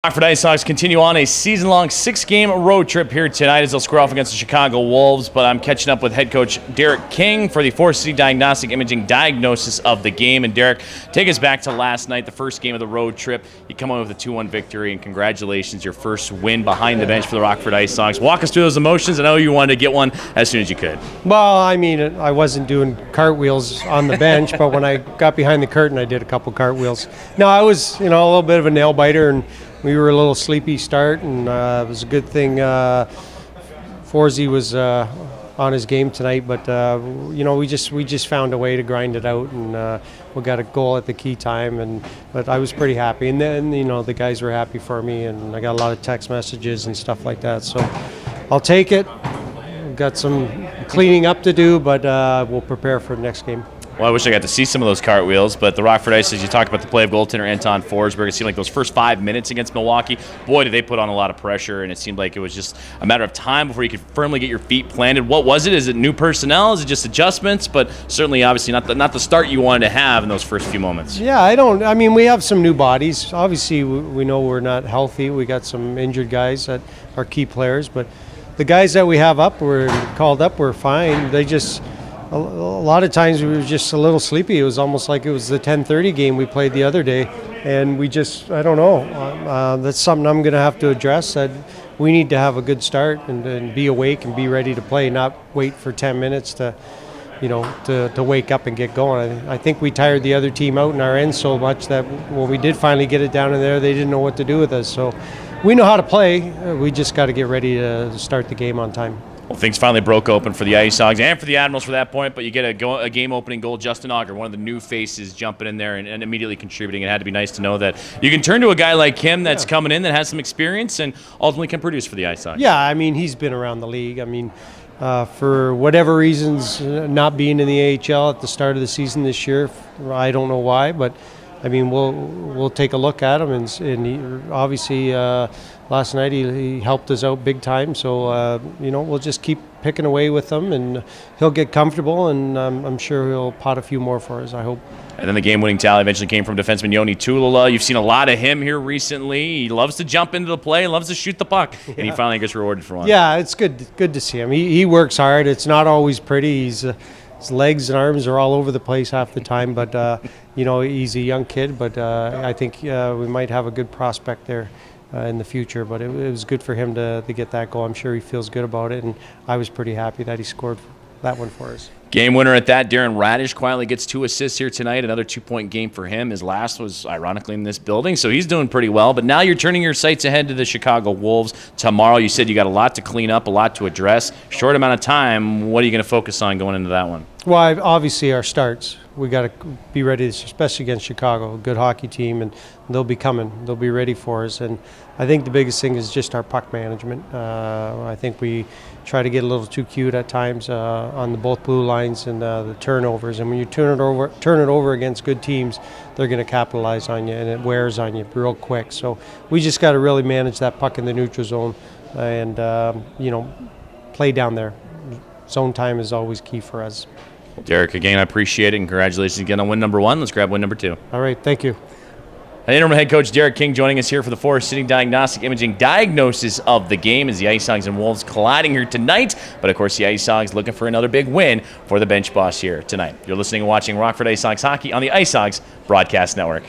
Rockford IceHogs continue on a season-long 6-game road trip here tonight as they'll square off against the Chicago Wolves. But I'm catching up with head coach Derek King for the Forest City Diagnostic imaging diagnosis of the game. And Derek, take us back to last night, the first game of the road trip. You come on with a 2-1 victory, and congratulations, your first win behind the bench for the Rockford IceHogs. Walk us through those emotions. I know you wanted to get one as soon as you could. Well, I mean, I wasn't doing cartwheels on the bench, but when I got behind the curtain, I did a couple cartwheels. No, I was, a little bit of a nail biter, and we were a little sleepy start, and it was a good thing Forsey was on his game tonight. But we just found a way to grind it out, and we got a goal at the key time. But I was pretty happy, and then the guys were happy for me, and I got a lot of text messages and stuff like that. So I'll take it. We've got some cleaning up to do, but we'll prepare for the next game. Well, I wish I got to see some of those cartwheels, but the Rockford Ice, as you talked about the play of goaltender Anton Forsberg, it seemed like those first 5 minutes against Milwaukee, boy, did they put on a lot of pressure, and it seemed like it was just a matter of time before you could firmly get your feet planted. What was it? Is it new personnel? Is it just adjustments? But certainly, obviously, not the start you wanted to have in those first few moments. Yeah, we have some new bodies. Obviously, we know we're not healthy. We got some injured guys that are key players, but the guys that we have up, were called up, were fine. They just... A lot of times we were just a little sleepy. It was almost like it was the 10:30 game we played the other day, and I don't know. That's something I'm going to have to address. That we need to have a good start and be awake and be ready to play, not wait for 10 minutes to wake up and get going. I think we tired the other team out in our end so much that when we did finally get it down in there, they didn't know what to do with us. So we know how to play. We just got to get ready to start the game on time. Well, things finally broke open for the IceHogs and for the Admirals for that point, but you get a game-opening goal. Justin Auger, one of the new faces, jumping in there and immediately contributing. It had to be nice to know that you can turn to a guy like him that's coming in that has some experience and ultimately can produce for the IceHogs. Yeah, he's been around the league. For whatever reasons, not being in the AHL at the start of the season this year, I don't know why, but we'll take a look at him, and he, obviously last night he helped us out big time. So we'll just keep picking away with him, and he'll get comfortable, and I'm sure he'll pot a few more for us, I hope. And then the game-winning tally eventually came from defenseman Joni Tulula. You've seen a lot of him here recently. He loves to jump into the play, loves to shoot the puck, and he finally gets rewarded for one. Yeah, it's good to see him. He works hard. It's not always pretty. His legs and arms are all over the place half the time, but he's a young kid. But I think we might have a good prospect there in the future. But it was good for him to get that goal. I'm sure he feels good about it, and I was pretty happy that he scored that one for us. Game winner at that. Darren Radish quietly gets 2 assists here tonight. Another 2-point game for him. His last was ironically in this building, so he's doing pretty well. But now you're turning your sights ahead to the Chicago Wolves tomorrow. You said you got a lot to clean up, a lot to address. Short amount of time. What are you going to focus on going into that one? Well, obviously our starts. We got to be ready, especially against Chicago, a good hockey team, and they'll be coming. They'll be ready for us. And I think the biggest thing is just our puck management. I think we try to get a little too cute at times on both blue lines and the turnovers. And when you turn it over against good teams, they're going to capitalize on you, and it wears on you real quick. So we just got to really manage that puck in the neutral zone and play down there. Zone time is always key for us. Derek, again, I appreciate it, and congratulations again on win number 1. Let's grab win number 2. All right, thank you. And Interim head coach Derek King joining us here for the Forest City Diagnostic imaging diagnosis of the game as the IceHogs and Wolves colliding here tonight. But, of course, the IceHogs looking for another big win for the bench boss here tonight. You're listening and watching Rockford IceHogs hockey on the IceHogs Broadcast Network.